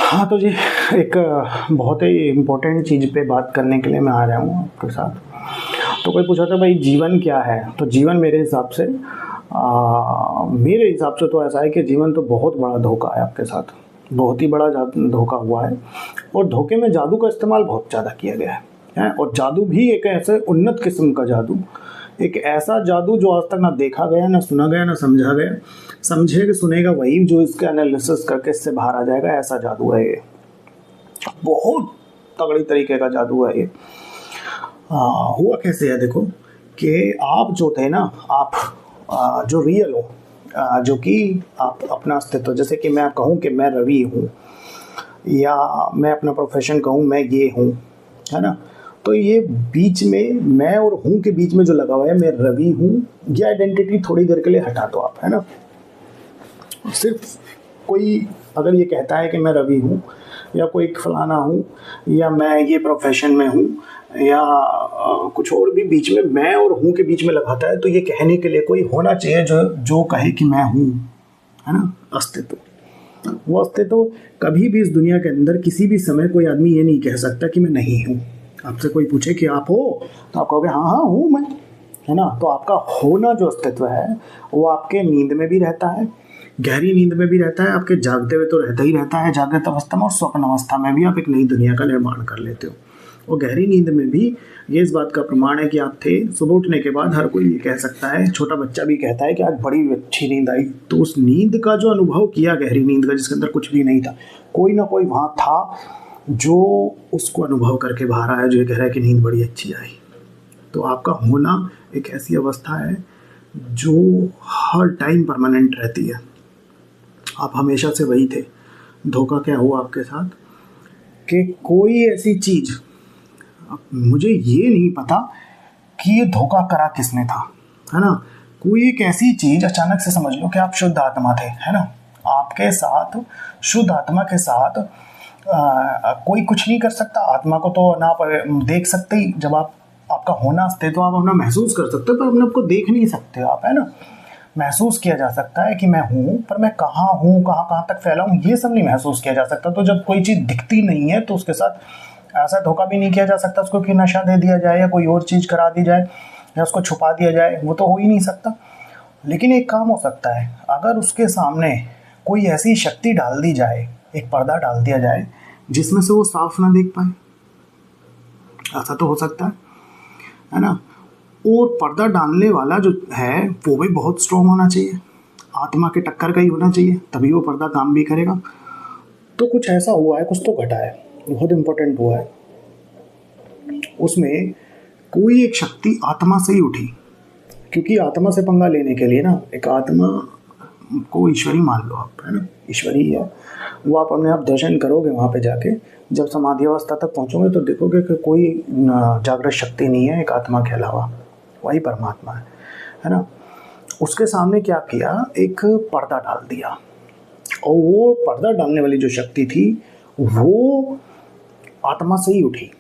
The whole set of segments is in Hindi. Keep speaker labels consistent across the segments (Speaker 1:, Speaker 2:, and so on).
Speaker 1: हाँ तो जी, एक बहुत ही इम्पोर्टेंट चीज़ पे बात करने के लिए मैं आ रहा हूँ आपके साथ। तो कोई पूछा था भाई जीवन क्या है? तो जीवन मेरे हिसाब से तो ऐसा है कि जीवन तो बहुत बड़ा धोखा है आपके साथ। बहुत ही बड़ा धोखा हुआ है और धोखे में जादू का इस्तेमाल बहुत ज़्यादा किया गया है। और जादू भी एक ऐसे उन्नत किस्म का जादू, एक ऐसा जादू जो आज तक ना देखा गया, ना सुना गया, ना समझा गया। समझेगा सुनेगा वही जो इसके एनालिसिस करके इससे बाहर आ जाएगा। ऐसा जादू है ये, बहुत तगड़ी तरीके का जादू है ये। हुआ कैसे है देखो, कि आप जो थे ना, आप जो रियल हो, जो कि आप अपना अस्तित्व, जैसे कि मैं कहूँ कि मैं रवि हूँ, या मैं अपना प्रोफेशन कहूँ मैं ये हूँ, है ना। तो ये बीच में मैं और हूँ के बीच में जो लगा हुआ है मैं रवि हूँ, ये आइडेंटिटी थोड़ी देर के लिए हटा दो आप, है ना। सिर्फ कोई अगर ये कहता है कि मैं रवि हूँ, या कोई फलाना हूँ, या मैं ये प्रोफेशन में हूँ, या कुछ और भी बीच में मैं और हूँ के बीच में लगाता है, तो ये कहने के लिए कोई होना चाहिए जो जो कहे कि मैं हूँ, है ना। अस्तित्व, वो अस्तित्व कभी भी इस दुनिया के अंदर किसी भी समय कोई आदमी ये नहीं कह सकता कि मैं नहीं हूँ। आपसे कोई पूछे कि आप हो, तो आप कहोगे हाँ हाँ हूँ मैं, है ना। तो आपका होना जो अस्तित्व है वो आपके नींद में भी रहता है, गहरी नींद में भी रहता है, आपके जागते हुए तो रहता ही रहता है, जागृत अवस्था में और स्वप्न अवस्था में भी आप एक नई दुनिया का निर्माण कर लेते हो। और गहरी नींद में भी ये इस बात का प्रमाण है कि आप थे। सुबह उठने के बाद हर कोई ये कह सकता है, छोटा बच्चा भी कहता है कि आज बड़ी अच्छी नींद आई। तो उस नींद का जो अनुभव किया, गहरी नींद का, जिसके अंदर कुछ भी नहीं था, कोई ना कोई वहाँ था जो उसको अनुभव करके बाहर आया, जो ये कह रहा है कि नींद बड़ी अच्छी आई। तो आपका होना एक ऐसी अवस्था है जो हर टाइम परमानेंट रहती है। आप हमेशा से वही थे। धोखा क्या हुआ आपके साथ कि कोई ऐसी चीज़, मुझे ये नहीं पता कि ये धोखा करा किसने था, है ना। कोई एक ऐसी चीज़ अचानक से, समझ लो कि आप शुद्ध आत्मा थे, है ना। आपके साथ शुद्ध आत्मा के साथ कोई कुछ नहीं कर सकता। आत्मा को तो ना आप देख सकते ही, जब आप आपका होना अस्तित्व आप अपना महसूस कर सकते हो, पर अपने आपको देख नहीं सकते आप, है ना। महसूस किया जा सकता है कि मैं हूँ, पर मैं कहाँ हूँ, कहाँ कहाँ तक फैला हूँ, ये सब नहीं महसूस किया जा सकता। तो जब कोई चीज़ दिखती नहीं है तो उसके साथ ऐसा धोखा भी नहीं किया जा सकता उसको कि नशा दे दिया जाए, या कोई और चीज़ करा दी जाए, या उसको छुपा दिया जाए, वो तो हो ही नहीं सकता। लेकिन एक काम हो सकता है, अगर उसके सामने कोई ऐसी शक्ति डाल दी जाए, एक पर्दा डाल दिया जाए जिसमें से वो साफ ना देख पाए। ऐसा तो हो सकता है ना। और पर्दा डालने वाला जो है वो भी बहुत स्ट्रॉन्ग होना चाहिए, आत्मा के टक्कर का ही होना चाहिए, तभी वो पर्दा काम भी करेगा। तो कुछ ऐसा हुआ है, कुछ तो घटा है, बहुत इम्पोर्टेंट हुआ है। उसमें कोई एक शक्ति आत्मा से ही उठी, क्योंकि आत्मा से पंगा लेने के लिए ना, एक आत्मा को ईश्वरी मान लो आप, है ना, ईश्वरी है वो। आप अपने आप दर्शन करोगे वहाँ पे जाके, जब समाधि अवस्था तक पहुँचोगे तो देखोगे कि कोई जागृत शक्ति नहीं है एक आत्मा के अलावा, वही परमात्मा है ना। उसके सामने क्या किया, एक पर्दा डाल दिया, और वो पर्दा डालने वाली जो शक्ति थी वो आत्मा से ही उठी।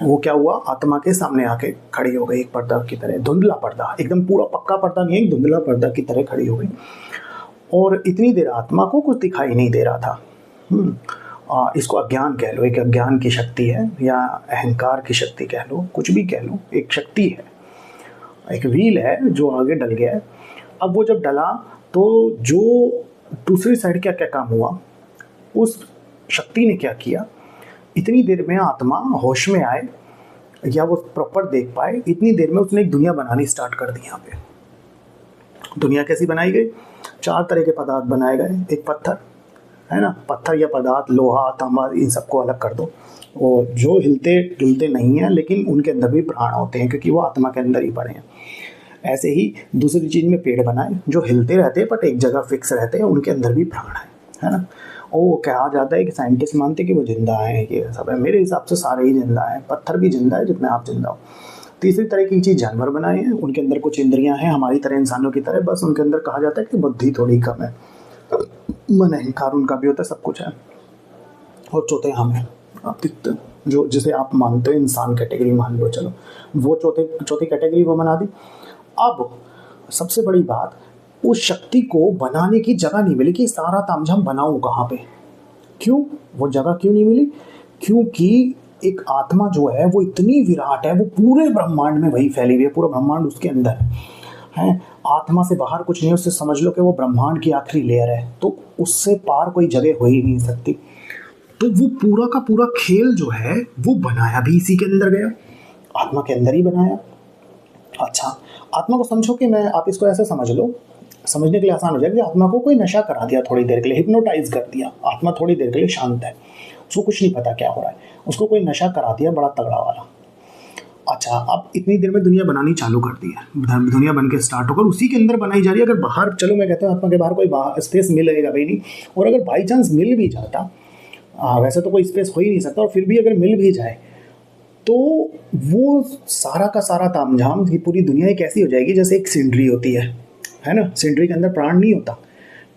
Speaker 1: वो क्या हुआ, आत्मा के सामने आके खड़ी हो गई, एक पर्दा की तरह, धुंधला पर्दा, एकदम पूरा पक्का पर्दा नहीं, एक धुंधला पर्दा की तरह खड़ी हो गई। और इतनी देर आत्मा को कुछ दिखाई नहीं दे रहा था। इसको अज्ञान कह लो, एक अज्ञान की शक्ति है, या अहंकार की शक्ति कह लो, कुछ भी कह लो, एक शक्ति है, एक व्हील है जो आगे डल गया है। अब वो जब डला तो जो दूसरी साइड क्या क्या काम हुआ, उस शक्ति ने क्या किया, इतनी देर में आत्मा होश में आए या वो प्रॉपर देख पाए, इतनी देर में उसने एक दुनिया बनानी स्टार्ट कर दी। यहाँ पे दुनिया कैसी बनाई गई, 4 तरह के पदार्थ बनाए गए। एक पत्थर, है ना, पत्थर या पदार्थ, लोहा, तांबा, इन सबको अलग कर दो, और जो हिलते डुलते नहीं हैं लेकिन उनके अंदर भी प्राण होते हैं, क्योंकि वो आत्मा के अंदर ही पड़े हैं। ऐसे ही दूसरी चीज़ में पेड़ बनाए जो हिलते रहते हैं बट एक जगह फिक्स रहते हैं, उनके अंदर भी प्राण है ना। और वो कहा जाता है कि साइंटिस्ट मानते हैं कि वो जिंदा है, ये सब है। मेरे हिसाब से सारे ही जिंदा हैं, पत्थर भी जिंदा है जितने आप जिंदा हो। तीसरी तरह की चीज़ जानवर बनाए हैं, उनके अंदर कुछ इंद्रियां हैं हमारी तरह, इंसानों की तरह, बस उनके अंदर कहा जाता है कि बुद्धि थोड़ी कम है, मन अहंकार उनका भी होता है, सब कुछ है। और चौथे हम हैं, आप दिखते जो जिसे आप मानते हो इंसान कैटेगरी मान लो, चलो वो चौथी कैटेगरी वो बना दी। अब सबसे बड़ी बात, उस शक्ति को बनाने की जगह नहीं मिली कि सारा तामझाम बनाऊं कहाँ पे, क्यों? वो जगह क्यों नहीं मिली? क्योंकि एक आत्मा जो है वो इतनी विराट है, वो पूरे ब्रह्मांड में वही फैली हुई है, पूरा ब्रह्मांड उसके अंदर है। आत्मा से बाहर कुछ नहीं है, उससे समझ लो कि वो ब्रह्मांड की आखिरी लेयर है, तो उससे पार कोई जगह हो ही नहीं सकती। तो वो पूरा का पूरा खेल जो है वो बनाया भी इसी के अंदर गया, आत्मा के अंदर ही बनाया। अच्छा, आत्मा को समझो कि मैं, आप इसको ऐसे समझ लो, समझने के लिए आसान हो जाएगा कि आत्मा को कोई नशा करा दिया थोड़ी देर के लिए, हिप्नोटाइज कर दिया, आत्मा थोड़ी देर के लिए शांत है, उसको कुछ नहीं पता क्या हो रहा है, उसको कोई नशा करा दिया बड़ा तगड़ा वाला। अच्छा, अब इतनी देर में दुनिया बनानी चालू कर दी है, दुनिया बन के स्टार्ट होकर उसी के अंदर बनाई जा रही है। अगर बाहर, चलो मैं कहता हूँ आत्मा के बाहर कोई स्पेस मिलेगा भाई नहीं, और अगर बाई चांस मिल भी जाता, वैसे तो कोई स्पेस हो ही नहीं सकता, और फिर भी अगर मिल भी जाए तो वो सारा का सारा तामझाम की पूरी दुनिया एक ऐसी हो जाएगी जैसे एक सिंडरी होती है ना। सिंडरी के अंदर प्राण नहीं होता,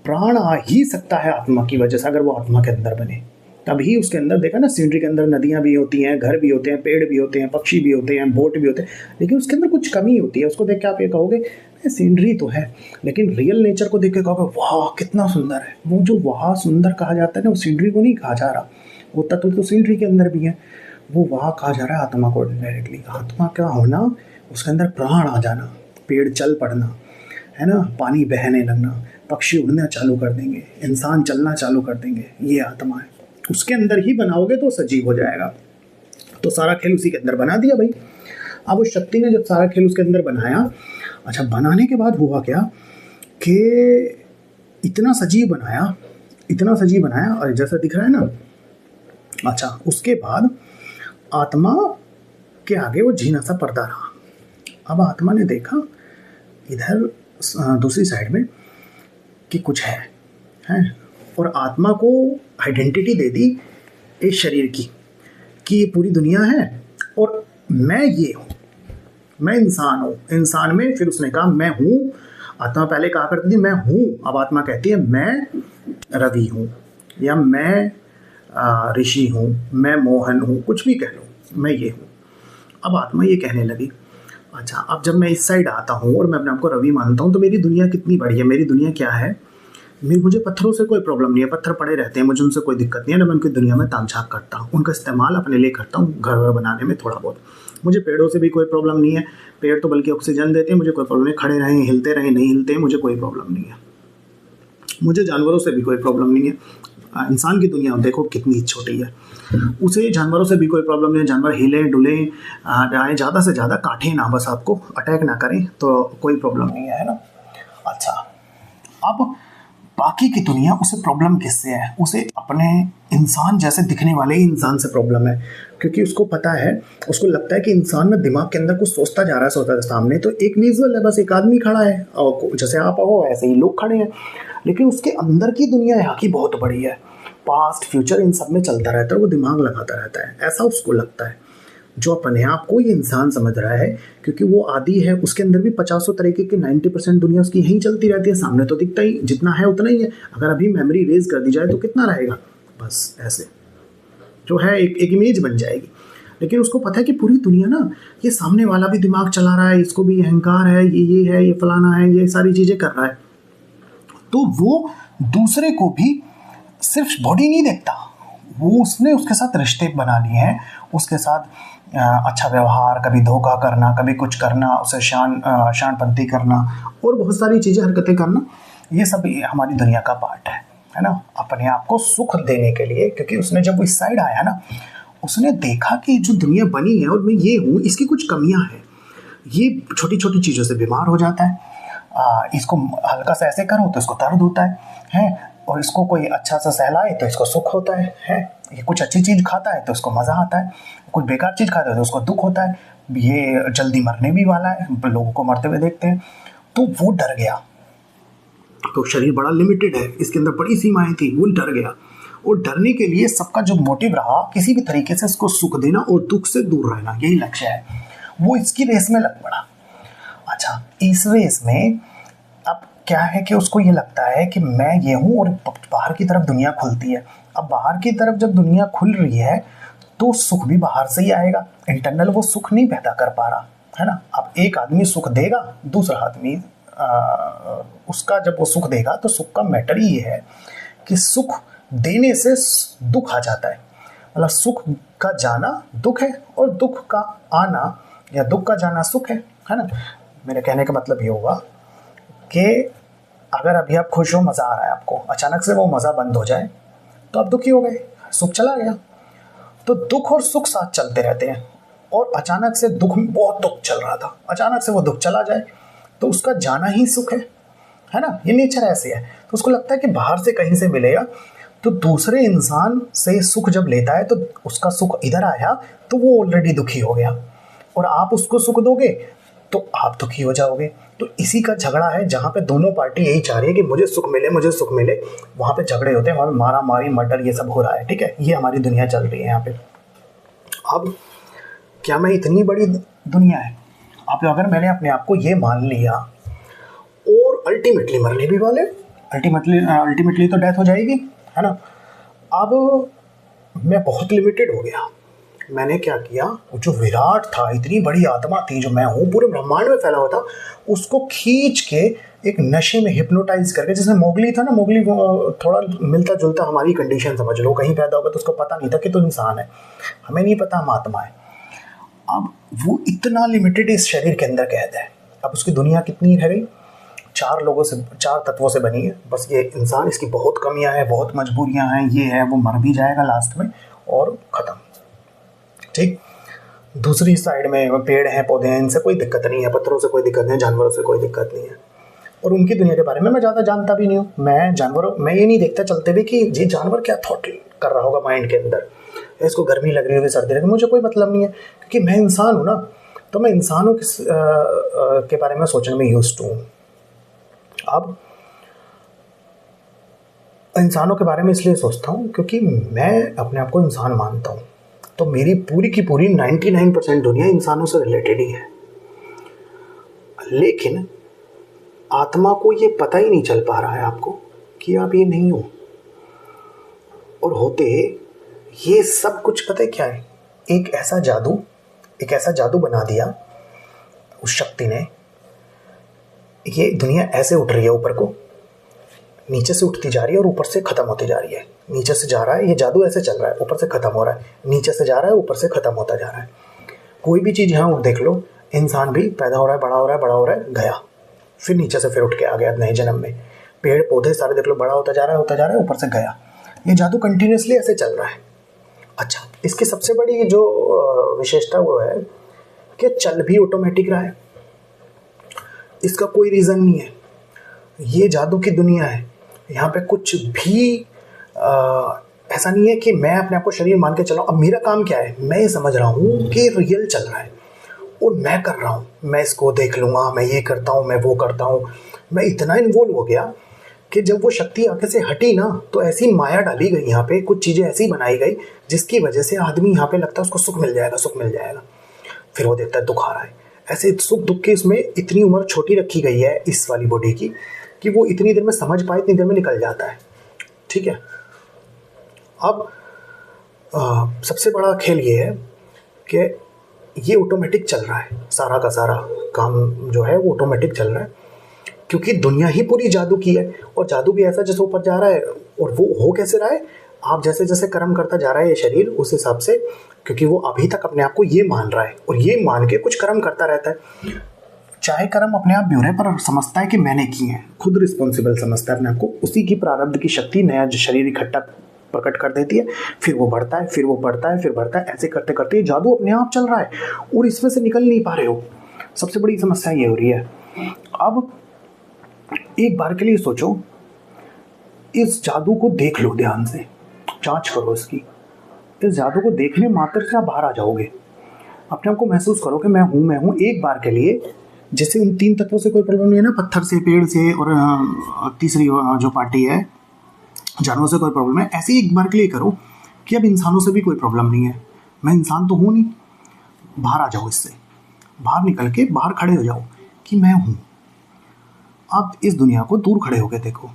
Speaker 1: प्राण आ ही सकता है आत्मा की वजह से, अगर वो आत्मा के अंदर बने तभी उसके अंदर। देखा ना, सिंडरी के अंदर नदियाँ भी होती हैं, घर भी होते हैं, पेड़ भी होते हैं, पक्षी भी होते हैं, बोट भी होते हैं, लेकिन उसके अंदर कुछ कमी होती है। उसको देख के आप ये कहोगे सीनरी तो है, लेकिन रियल नेचर को देख के कहोगे वाह कितना सुंदर है। वो जो वाह सुंदर कहा जाता है ना, वो सीनरी को नहीं कहा जा रहा, वो तत्व तो सीनरी के अंदर भी है, वो वाह कहा जा रहा है आत्मा को डायरेक्टली। आत्मा क्या होना, उसके अंदर प्राण आ जाना, पेड़ चल पड़ना, है ना, पानी बहने लगना, पक्षी उड़ना चालू कर देंगे, इंसान चलना चालू कर देंगे, ये आत्मा है। उसके अंदर ही बनाओगे तो सजीव हो जाएगा। तो सारा खेल उसी के अंदर बना दिया भाई। अब उस शक्ति ने जब सारा खेल उसके अंदर बनाया, अच्छा बनाने के बाद हुआ क्या कि इतना सजीव बनाया, इतना सजीव बनाया, और जैसा दिख रहा है ना, अच्छा उसके बाद आत्मा के आगे वो झीना सा पर्दा रहा। अब आत्मा ने देखा इधर दूसरी साइड में कि कुछ है, और आत्मा को आइडेंटिटी दे दी इस शरीर की कि ये पूरी दुनिया है और मैं ये हूँ, मैं इंसान हूँ। इंसान में फिर उसने कहा मैं हूँ, आत्मा पहले कहा करती थी मैं हूँ, अब आत्मा कहती है मैं रवि हूँ, या मैं ऋषि हूँ, मैं मोहन हूँ, कुछ भी कह लो, मैं ये हूँ। अब आत्मा ये कहने लगी अच्छा अब जब मैं इस साइड आता हूँ और मैं अपने आप को रवि मानता हूँ तो मेरी दुनिया कितनी बड़ी है, मेरी दुनिया क्या है, मुझे पत्थरों से कोई प्रॉब्लम नहीं है, पत्थर पड़े रहते हैं, मुझे उनसे कोई दिक्कत नहीं है ना, मैं उनकी दुनिया में तामझाक करता हूँ, उनका इस्तेमाल अपने लिए करता हूँ, घर वर बनाने में थोड़ा बहुत। मुझे पेड़ों से भी कोई प्रॉब्लम नहीं है, पेड़ तो बल्कि ऑक्सीजन देते हैं, मुझे कोई प्रॉब्लम नहीं, खड़े रहें हिलते रहें नहीं हिलते हैं, मुझे कोई प्रॉब्लम नहीं है। मुझे जानवरों से भी कोई प्रॉब्लम नहीं है, इंसान की दुनिया देखो कितनी छोटी है, उसे जानवरों से भी कोई प्रॉब्लम नहीं है, जानवर हिले डुले जाए, ज़्यादा से ज़्यादा काटें ना, बस आपको अटैक ना करें तो कोई प्रॉब्लम नहीं है ना। अच्छा, अब बाकी की दुनिया उसे प्रॉब्लम किससे है, उसे अपने इंसान जैसे दिखने वाले ही इंसान से प्रॉब्लम है, क्योंकि उसको पता है, उसको लगता है कि इंसान ना दिमाग के अंदर कुछ सोचता जा रहा है, सोचता है सामने तो एक विजुअल है, बस एक आदमी खड़ा है और जैसे आप हो ऐसे ही लोग खड़े हैं, लेकिन उसके अंदर की दुनिया यहाँ की बहुत बड़ी है, पास्ट फ्यूचर इन सब में चलता रहता है, वो दिमाग लगाता रहता है, ऐसा उसको लगता है। जो अपने आप को ये इंसान समझ रहा है क्योंकि वो आदि है, उसके अंदर भी 50 तरीके की 90% दुनिया उसकी यहीं चलती रहती है, सामने तो दिखता ही जितना है उतना ही है, अगर अभी मेमोरी रेज कर दी जाए तो कितना रहेगा, बस ऐसे जो है एक इमेज बन जाएगी। लेकिन उसको पता है कि पूरी दुनिया ना, ये सामने वाला भी दिमाग चला रहा है, इसको भी अहंकार है, ये है, ये फलाना है, ये सारी चीज़ें कर रहा है, तो वो दूसरे को भी सिर्फ बॉडी नहीं देखता, वो उसने उसके साथ रिश्ते बना लिए हैं, उसके साथ अच्छा व्यवहार, कभी धोखा करना, कभी कुछ करना, उसे शानपंती करना और बहुत सारी चीज़ें हरकतें करना, ये सब हमारी दुनिया का पार्ट है ना, अपने आप को सुख देने के लिए। क्योंकि उसने जब इस साइड आया ना, उसने देखा कि जो दुनिया बनी है और मैं ये हूँ, इसकी कुछ कमियाँ हैं, ये छोटी छोटी चीज़ों से बीमार हो जाता है, इसको हल्का सा ऐसे करो तो इसको दर्द होता है, और इसको कोई अच्छा सा सहलाए तो इसको सुख होता है, ये कुछ अच्छी चीज़ खाता है तो उसको मज़ा आता है, कुछ बेकार चीज़ खाता है तो उसको दुख होता है, ये जल्दी मरने भी वाला है, लोगों को मरते हुए देखते हैं, तो वो डर गया। तो शरीर बड़ा लिमिटेड है, इसके अंदर बड़ी सीमाएं थी, वो डर गया, और डरने के लिए सबका जो मोटिव रहा किसी भी तरीके से इसको सुख देना और दुख से दूर रहना, यही लक्ष्य है, वो इसकी रेस में लग पड़ा। अच्छा, इस रेस में अब क्या है कि उसको ये लगता है कि मैं ये हूँ और बाहर की तरफ दुनिया खुलती है। अब बाहर की तरफ जब दुनिया खुल रही है तो सुख भी बाहर से ही आएगा, इंटरनल वो सुख नहीं पैदा कर पा रहा है ना। अब एक आदमी सुख देगा, दूसरा आदमी उसका जब वो सुख देगा तो सुख का मैटर ही ये है कि सुख देने से दुख आ जाता है। मतलब सुख का जाना दुख है और दुख का आना या दुख का जाना सुख है ना। मेरे कहने का मतलब ये होगा कि अगर अभी आप खुश हो, मज़ा आ रहा है आपको, अचानक से वो मज़ा बंद हो जाए तो आप दुखी हो गए, सुख चला गया। तो दुख और सुख साथ चलते रहते हैं, और अचानक से दुख में बहुत दुख चल रहा था, अचानक से वो दुख चला जाए तो उसका जाना ही सुख है ना। ये नेचर ऐसे है। तो उसको लगता है कि बाहर से कहीं से मिलेगा, तो दूसरे इंसान से सुख जब लेता है तो उसका सुख इधर आया तो वो ऑलरेडी दुखी हो गया, और आप उसको सुख दोगे तो आप दुखी हो जाओगे। तो इसी का झगड़ा है, जहाँ पे दोनों पार्टी यही चाह रही है कि मुझे सुख मिले, मुझे सुख मिले, वहाँ पे झगड़े होते हैं और मारा मारी मर्डर ये सब हो रहा है। ठीक है, ये हमारी दुनिया चल रही है यहाँ पे। अब क्या मैं इतनी बड़ी दुनिया है, अब अगर मैंने अपने आप को ये मान लिया और अल्टीमेटली मरने भी वाले, अल्टीमेटली तो डेथ हो जाएगी, है ना। अब मैं बहुत लिमिटेड हो गया। मैंने क्या किया, जो विराट था, इतनी बड़ी आत्मा थी जो मैं हूँ, पूरे ब्रह्मांड में फैला हुआ था, उसको खींच के एक नशे में हिप्नोटाइज करके, जैसे मोगली था ना, मोगली थोड़ा मिलता जुलता हमारी कंडीशन समझ लो। कहीं पैदा होगा तो उसको पता नहीं था कि तो इंसान है, हमें नहीं पता हम आत्मा है। अब वो इतना लिमिटेड इस शरीर के अंदर कैद है। अब उसकी दुनिया कितनी रह गई, 4 तत्वों से बनी है। बस ये इंसान, इसकी बहुत कमियां हैं, बहुत मजबूरियां हैं, ये है वो, मर भी जाएगा लास्ट में और ख़त्म। ठीक, दूसरी साइड में पेड़ हैं, पौधे हैं, इनसे कोई दिक्कत नहीं है, पत्थरों से कोई दिक्कत नहीं है, जानवरों से कोई दिक्कत नहीं है। और उनकी दुनिया के बारे में मैं ज़्यादा जानता भी नहीं हूँ। मैं ये नहीं देखता चलते भी कि ये जानवर क्या थॉट कर रहा होगा माइंड के अंदर, इसको गर्मी लग रही होगी, सर्दी लग रही है, मुझे कोई मतलब नहीं है, क्योंकि मैं इंसान हूँ ना। तो मैं इंसानों के बारे में सोचने में यूज्ड हूँ। अब इंसानों के बारे में इसलिए सोचता हूँ क्योंकि मैं अपने आप को इंसान मानता हूँ। तो मेरी पूरी की पूरी 99% दुनिया इंसानों से रिलेटेड ही है। लेकिन आत्मा को ये पता ही नहीं चल पा रहा है आपको कि आप ये नहीं हो, और होते ये सब कुछ पता है क्या है, एक ऐसा जादू बना दिया उस शक्ति ने। ये दुनिया ऐसे उठ रही है, ऊपर को नीचे से उठती जा रही है और ऊपर से ख़त्म होती जा रही है। नीचे से जा रहा है, ये जादू ऐसे चल रहा है, ऊपर से ख़त्म हो रहा है, नीचे से जा रहा है, ऊपर से ख़त्म होता जा रहा है। कोई भी चीज़ यहाँ देख लो, इंसान भी पैदा हो रहा है, बड़ा हो रहा है, बड़ा हो रहा है, गया, फिर नीचे से फिर उठ के आ गया नए जन्म में। पेड़ पौधे सारे देख लो, बड़ा होता जा रहा है, ऊपर से गया। ये जादू कंटिन्यूसली ऐसे चल रहा है। अच्छा, इसकी सबसे बड़ी जो विशेषता वो है कि चल भी ऑटोमेटिक रहा है, इसका कोई रीज़न नहीं है। ये जादू की दुनिया है, यहाँ पे कुछ भी ऐसा नहीं है कि मैं अपने आप को शरीर मान के चला हूँ। अब मेरा काम क्या है, मैं ये समझ रहा हूँ कि रियल चल रहा है और मैं कर रहा हूँ, मैं इसको देख लूँगा, मैं ये करता हूँ, मैं वो करता हूँ। मैं इतना इन्वॉल्व हो गया कि जब वो शक्ति आगे से हटी ना, तो ऐसी माया डाली गई यहाँ पे, कुछ चीज़ें ऐसी बनाई गई जिसकी वजह से आदमी यहाँ पे लगता है उसको सुख मिल जाएगा, फिर वो देखता है दुख आ रहा है। ऐसे सुख दुख के इसमें इतनी उम्र छोटी रखी गई है इस वाली बॉडी की कि वो इतनी देर में समझ पाए, इतनी देर में निकल जाता है। ठीक है, अब सबसे बड़ा खेल ये है कि ये ऑटोमेटिक चल रहा है, सारा का सारा काम जो है वो ऑटोमेटिक चल रहा है, क्योंकि दुनिया ही पूरी जादू की है। और जादू भी ऐसा जैसे ऊपर जा रहा है, और वो हो कैसे रहा है, आप जैसे जैसे कर्म करता जा रहा है ये शरीर, उस हिसाब से, क्योंकि वो अभी तक अपने आप को ये मान रहा है और ये मान के कुछ कर्म करता रहता है। चाहे कर्म अपने आप ब्यूरे पर समझता है कि मैंने किए हैं, खुद रिस्पॉन्सिबल समझता है अपने आप को, उसी की प्रारब्ध की शक्ति नया शरीर इकट्ठा प्रकट कर देती है, फिर वो बढ़ता है, फिर वो बढ़ता है, फिर बढ़ता है, ऐसे करते करते ये जादू अपने आप चल रहा है और इसमें से निकल नहीं पा रहे हो। सबसे बड़ी समस्या ये हो रही है। अब एक बार के लिए सोचो, इस जादू को देख लो, ध्यान से जांच करो इसकी। इस जादू को देखने मात्र से आप बाहर आ जाओगे, अपने आप को महसूस करो कि मैं हूँ। एक बार के लिए, जैसे उन 3 तत्वों से कोई प्रॉब्लम नहीं है ना, पत्थर से, पेड़ से, और तीसरी जो पार्टी है जानवरों से कोई प्रॉब्लम है, ऐसे ही एक बार के लिए करो कि अब इंसानों से भी कोई प्रॉब्लम नहीं है, मैं इंसान तो हूँ नहीं। बाहर आ जाओ, इससे बाहर निकल के बाहर खड़े हो जाओ कि मैं हूँ। अब इस दुनिया को दूर खड़े होकर देखो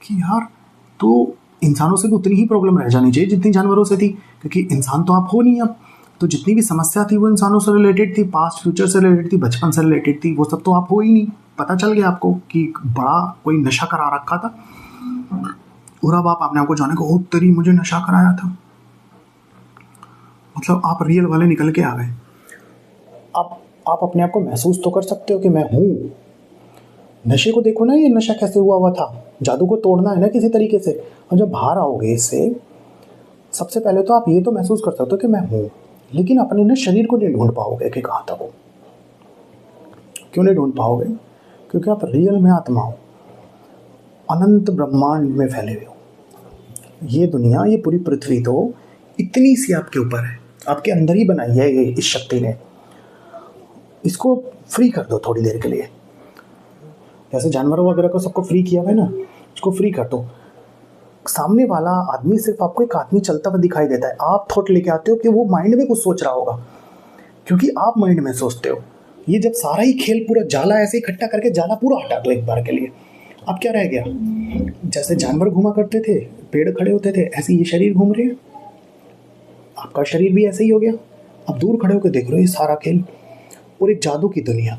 Speaker 1: कि यार, तो इंसानों से भी उतनी ही प्रॉब्लम रह जानी चाहिए जितनी जानवरों से थी, क्योंकि इंसान तो आप हो नहीं। अब तो जितनी भी समस्या थी वो इंसानों से रिलेटेड थी, पास्ट फ्यूचर से रिलेटेड थी, बचपन से रिलेटेड थी, वो सब तो आप हो ही नहीं। पता चल गया आपको कि बड़ा कोई नशा करा रखा था, और अब आप अपने आप को जाने को, ओ तेरी मुझे नशा कराया था, मतलब आप रियल वाले निकल के आ गए। आप अपने आप को महसूस तो कर सकते हो कि मैं हूँ। नशे को देखो ना, ये नशा कैसे हुआ था, जादू को तोड़ना है ना किसी तरीके से। और जब बाहर आओगे इससे, सबसे पहले तो आप ये तो महसूस कर सकते हो कि मैं हूँ, लेकिन अपने ना शरीर को नहीं ढूंढ पाओगे कि कहाँ तक हो। क्यों नहीं ढूंढ पाओगे? क्योंकि आप रियल में आत्मा हो, अनंत ब्रह्मांड में फैले हुए हो। ये दुनिया, ये पूरी पृथ्वी तो इतनी सी आपके ऊपर है, आपके अंदर ही बनाई है ये इस शक्ति ने। इसको फ्री कर दो थोड़ी देर के लिए, जैसे जानवरों वगैरह को सबको फ्री किया है ना, इसको फ्री कर दो। सामने वाला आदमी सिर्फ आपको एक आदमी चलता हुआ दिखाई देता है, आप थॉट लेके आते हो कि वो माइंड में कुछ सोच रहा होगा, क्योंकि आप माइंड में सोचते हो। ये जब सारा ही खेल पूरा जाला ऐसे इकट्ठा करके जाला पूरा हटा दो एक बार के लिए, अब क्या रह गया? जैसे जानवर घूमा करते थे, पेड़ खड़े होते थे, ऐसे ये शरीर घूम रहे हैं, आपका शरीर भी ऐसे ही हो गया। अब दूर खड़े होकर देख रहे हो ये सारा खेल, और एक जादू की दुनिया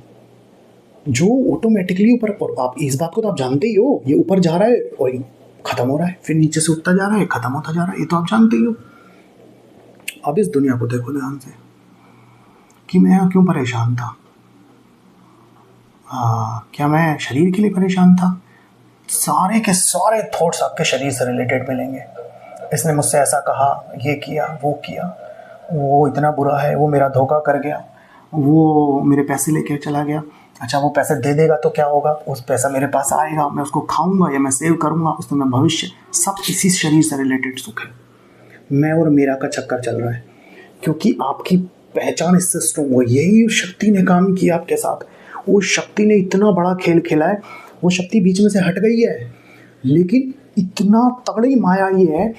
Speaker 1: जो ऑटोमेटिकली ऊपर, और आप इस बात को तो आप जानते ही हो, ये ऊपर जा रहा है और खत्म हो रहा है, फिर नीचे से उठता जा रहा है, खत्म होता जा रहा है, ये तो आप जानते ही हो। अब इस दुनिया को देखो ध्यान से कि मैं क्यों परेशान था। क्या मैं शरीर के लिए परेशान था? सारे के सारे थॉट्स आपके शरीर से रिलेटेड मिलेंगे। इसने मुझसे ऐसा कहा, ये किया, वो इतना बुरा है, वो मेरा धोखा कर गया, वो मेरे पैसे लेके चला गया, अच्छा वो पैसे दे देगा तो क्या होगा, उस पैसा मेरे पास आएगा, मैं उसको खाऊंगा या मैं सेव करूंगा, उसमें मैं भविष्य, सब इसी शरीर से रिलेटेड सुख है। मैं और मेरा का चक्कर चल रहा है, क्योंकि आपकी पहचान इससे स्ट्रॉन्ग हो। यही शक्ति ने काम किया आपके साथ, वो शक्ति ने इतना बड़ा खेल खेला है। वो शक्ति बीच में से हट गई है, लेकिन इतना तगड़ी माया ये है,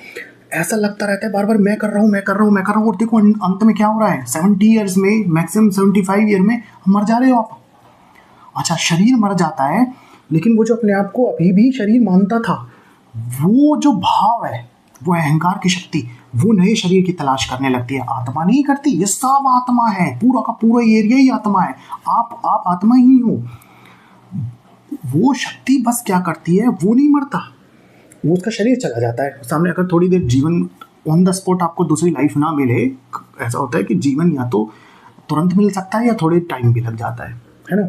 Speaker 1: ऐसा लगता रहता है बार बार मैं कर रहा हूँ। और देखो अंत में क्या हो रहा है, 70 ईयर्स में, मैक्सिमम 75 ईयर में मर जा रहे हो आप। अच्छा शरीर मर जाता है, लेकिन वो जो अपने आप को अभी भी शरीर मानता था, वो जो भाव है, वो अहंकार की शक्ति, वो नए शरीर की तलाश करने लगती है। आत्मा नहीं करती, ये सब आत्मा है, पूरा का पूरा एरिया ही आत्मा है, आप आत्मा ही हो। वो शक्ति बस क्या करती है, वो नहीं मरता, वो उसका शरीर चला जाता है सामने। अगर थोड़ी देर जीवन ऑन द स्पॉट आपको दूसरी लाइफ ना मिले, ऐसा होता है कि जीवन या तो तुरंत मिल सकता है या थोड़े टाइम भी लग जाता है ना।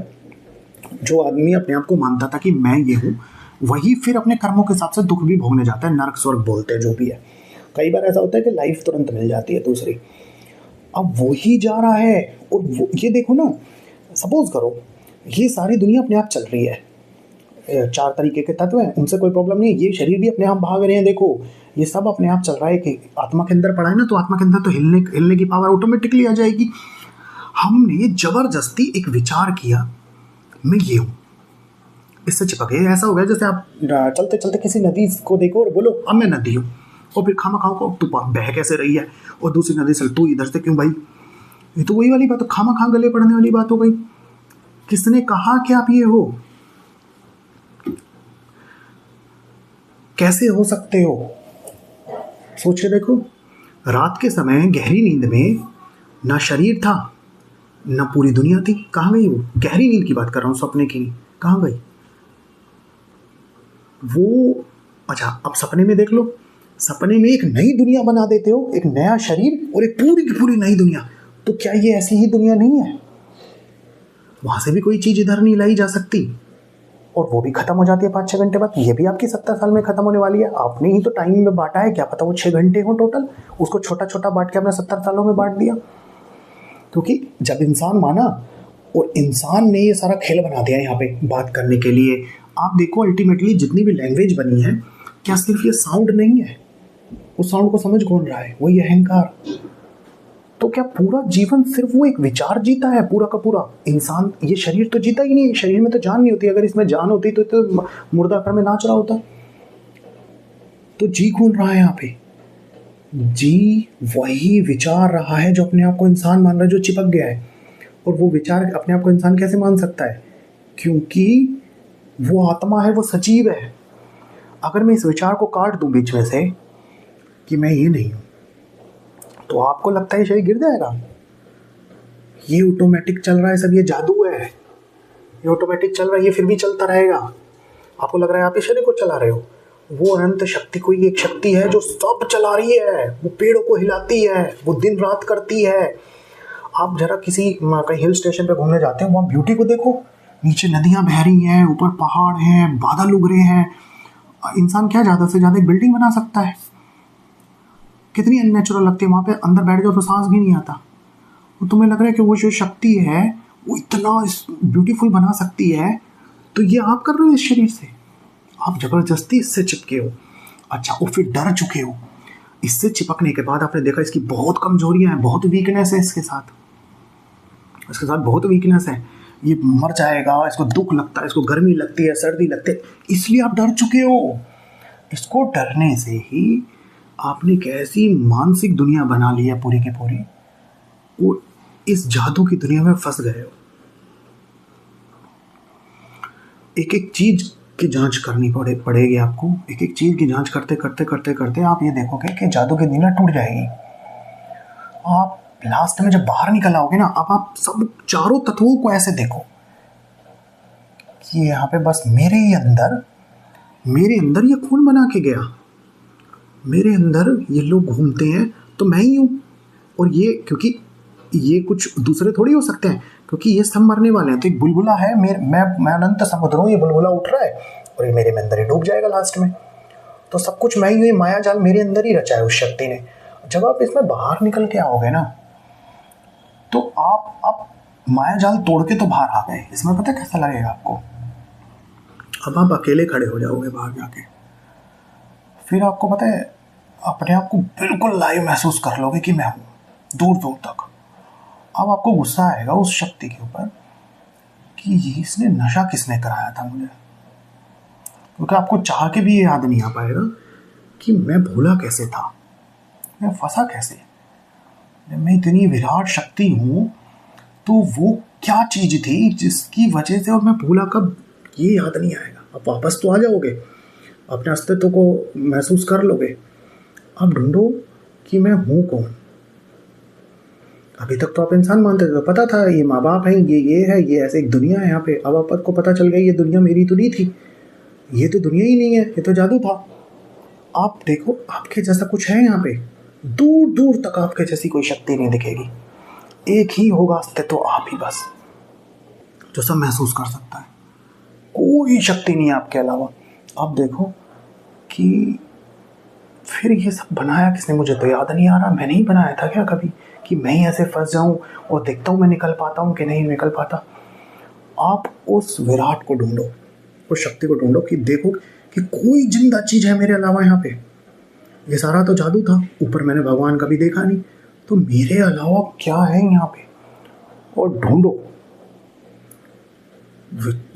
Speaker 1: जो आदमी अपने आप को मानता था कि मैं ये हूँ, वही फिर अपने कर्मों के हिसाब से दुख भी भोगने जाता है, नरक स्वर्ग बोलते हैं जो भी है। कई बार ऐसा होता है कि लाइफ तुरंत मिल जाती है दूसरी, अब वही जा रहा है। और ये देखो ना, सपोज करो ये सारी दुनिया अपने आप चल रही है, 4 तरीके के तत्व हैं, उनसे कोई प्रॉब्लम नहीं है, ये शरीर भी अपने आप भाग रहे हैं, देखो ये सब अपने आप चल रहा है। कि आत्मा के अंदर पड़ा है ना, तो आत्मा के अंदर तो हिलने की पावर ऑटोमेटिकली आ जाएगी। हमने जबरदस्ती एक विचार किया मैं ये हूँ, इससे चिपक गए। ऐसा हो गया जैसे आप चलते चलते किसी नदी को देखो और बोलो अब मैं नदी हूँ, और फिर खामा खाओ को तू बह कैसे रही है, और दूसरी नदी से तू इधर से क्यों भाई। ये तो वही वाली बात, तो खामा खा गले पड़ने वाली बात हो गई। किसने कहा कि आप ये हो? कैसे हो सकते हो? सोच के देखो, रात के समय गहरी नींद में ना शरीर था ना पूरी दुनिया थी, कहाँ गई वो? गहरी नींद की बात कर रहा हूँ, सपने की नहीं, कहाँ गई वो? अच्छा अब सपने में देख लो, सपने में एक नई दुनिया बना देते हो, एक नया शरीर और एक पूरी की पूरी नई दुनिया। तो क्या ये ऐसी ही दुनिया नहीं है? वहां से भी कोई चीज इधर नहीं लाई जा सकती, और वो भी खत्म हो जाती है 5-6 घंटे बाद। ये भी आपकी 70 साल में खत्म होने वाली है। आपने ही तो टाइम में बांटा है, क्या पता वो 6 घंटे हो टोटल, उसको छोटा छोटा बांट के आपने 70 सालों में बांट दिया। क्योंकि जब इंसान माना, और इंसान ने ये सारा खेल बना दिया यहाँ पे बात करने के लिए। आप देखो अल्टीमेटली जितनी भी लैंग्वेज बनी है, क्या सिर्फ ये साउंड नहीं है? उस साउंड को समझ कौन रहा है? वही अहंकार। तो क्या पूरा जीवन सिर्फ वो एक विचार जीता है पूरा का पूरा? इंसान ये शरीर तो जीता ही नहीं है, शरीर में तो जान नहीं होती। अगर इसमें जान होती तो मुर्दा घर में नाच रहा होता। तो जी कौन रहा है यहाँ पे? जी वही विचार रहा है जो अपने आप को इंसान मान रहा है, जो चिपक गया है। और वो विचार अपने आप को इंसान कैसे मान सकता है? क्योंकि वो आत्मा है, वो सजीव है। अगर मैं इस विचार को काट दूं बीच में से कि मैं ये नहीं हूं, तो आपको लगता है शरीर गिर जाएगा? ये ऑटोमेटिक चल रहा है सब, ये जादू है, ये ऑटोमेटिक चल रहा है, ये फिर भी चलता रहेगा। आपको लग रहा है आप इस शरीर को चला रहे हो, वो अनंत शक्ति कोई एक शक्ति है जो सब चला रही है, वो पेड़ों को हिलाती है, वो दिन रात करती है। आप जरा किसी कहीं हिल स्टेशन पे घूमने जाते हैं, वहाँ ब्यूटी को देखो, नीचे नदियाँ बह रही हैं, ऊपर पहाड़ हैं, बादल उग रहे हैं। इंसान क्या ज़्यादा से ज़्यादा एक बिल्डिंग बना सकता है? कितनी अननेचुरल लगती है। वहाँ पे अंदर बैठ जाओ तो सांस भी नहीं आता। तो तुम्हें लग रहा है कि वो जो शक्ति है वो इतना ब्यूटीफुल बना सकती है, तो ये आप कर रहे हो इस शरीर से। आप जबरदस्ती इससे चिपके हो। अच्छा, वो फिर डर चुके हो। इससे चिपकने के बाद आपने देखा इसकी बहुत कमजोरियां हैं, बहुत वीकनेस है इसके साथ बहुत वीकनेस है। ये मर जाएगा, इसको दुख लगता है, इसको गर्मी लगती है, सर्दी लगती है, इसलिए आप डर चुके हो। इसको डरने से ही आपने एक ऐसी मानसिक दुनिया बना ली है पूरी की पूरी, वो इस जादू की दुनिया में फंस गए हो। एक एक चीज की जांच करनी पड़ेगी आपको। एक एक चीज की जांच करते करते करते करते आप ये देखोगे कि जादू की दुनिया टूट जाएगी। आप लास्ट में जब बाहर निकल आओगे ना, अब आप सब चारों तत्वों को ऐसे देखो कि यहाँ पे बस मेरे अंदर ये कौन बना के गया, मेरे अंदर ये लोग घूमते हैं तो मैं ही हूँ। और ये क्योंकि ये कुछ दूसरे थोड़ी हो सकते हैं, क्योंकि ये सब मरने वाले हैं। तो एक बुलबुला है, मैं अनंत समुद्र हूँ, ये बुलबुला उठ रहा है और ये मेरे में अंदर ही डूब जाएगा लास्ट में। तो सब कुछ मैं ही हूँ, ये माया जाल मेरे अंदर ही रचा है उस शक्ति ने। जब आप इसमें बाहर निकल के आओगे ना, तो आप माया जाल तोड़ के तो बाहर आ गए। इसमें पता है कैसा लगेगा आपको? अब आप अकेले खड़े हो जाओगे बाहर जाके। फिर आपको पता है, अपने आप को बिल्कुल लाइव महसूस कर लोगे कि मैं हूँ, दूर दूर तक। अब आपको गुस्सा आएगा उस शक्ति के ऊपर कि इसने नशा किसने कराया था मुझे, क्योंकि आपको चाह के भी ये याद नहीं आ पाएगा कि मैं भूला कैसे था, मैं फंसा कैसे। जब मैं इतनी विराट शक्ति हूँ तो वो क्या चीज़ थी जिसकी वजह से, और मैं भूला कब, ये याद नहीं आएगा। आप वापस तो आ जाओगे, अपने अस्तित्व को महसूस कर लोगे। अब ढूंढो कि मैं हूँ कौन। अभी तक तो आप इंसान मानते थे, तो पता था ये माँ बाप हैं, ये है, ये ऐसे एक दुनिया है यहाँ पे। अब आपको पता चल गया ये दुनिया मेरी तो नहीं थी, ये तो दुनिया ही नहीं है, ये तो जादू था। आप देखो, आपके जैसा कुछ है यहाँ पे, दूर दूर तक आपके जैसी कोई शक्ति नहीं दिखेगी। एक ही होगा अस्तित्व, तो आप ही बस, जो सब महसूस कर सकता है। कोई शक्ति नहीं है आपके अलावा। आप देखो कि फिर ये सब बनाया किसने, मुझे तो याद नहीं आ रहा। मैंने ही बनाया था क्या कभी कि मैं ही ऐसे फंस जाऊं और देखता हूं मैं निकल पाता हूं कि नहीं निकल पाता। आप उस विराट को ढूंढो, उस शक्ति को ढूंढो कि देखो कि कोई जिंदा चीज है मेरे अलावा यहाँ पे। ये सारा तो जादू था, ऊपर मैंने भगवान कभी देखा नहीं, तो मेरे अलावा क्या है यहाँ पे, और ढूंढो।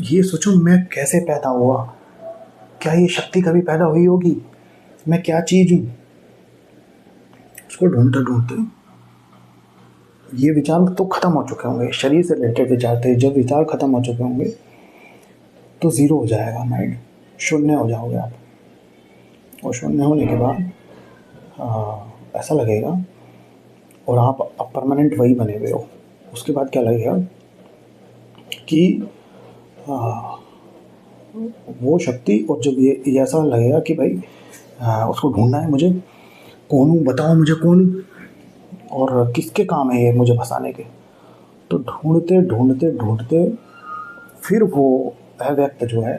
Speaker 1: ये सोचो मैं कैसे पैदा हुआ, क्या ये शक्ति कभी पैदा हुई होगी, मैं क्या चीज हूँ। उसको ढूंढते ढूंढते ये विचार तो खत्म हो चुके होंगे, शरीर से रिलेटेड विचार थे। जब विचार खत्म हो चुके होंगे तो ज़ीरो हो जाएगा माइंड, शून्य हो जाओगे आप। और शून्य होने के बाद ऐसा लगेगा, और आप अब परमानेंट वही बने हुए हो। उसके बाद क्या लगेगा कि वो शक्ति, और जब ये ऐसा लगेगा कि भाई उसको ढूंढना है मुझे, कौन हूँ बताओ मुझे कौन हूँ और किसके काम है ये मुझे फंसाने के। तो ढूंढते ढूंढते ढूंढते फिर वो व्यक्ति जो है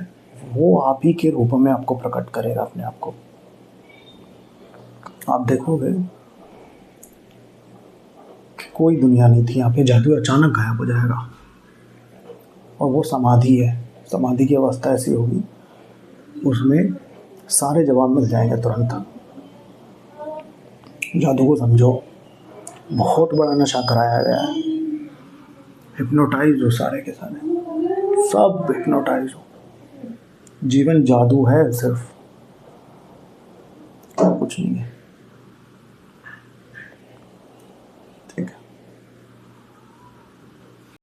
Speaker 1: वो आप ही के रूप में आपको प्रकट करेगा अपने आप को। आप देखोगे कि कोई दुनिया नहीं थी यहाँ पे, जादू अचानक गायब हो जाएगा। और वो समाधि है, समाधि की अवस्था ऐसी होगी उसमें सारे जवाब मिल जाएंगे तुरंत। जादू को समझो, बहुत बड़ा नशा कराया गया है। हिप्नोटाइज हो सारे के सारे, सब हिप्नोटाइज हो। जीवन जादू है सिर्फ, कुछ नहीं है।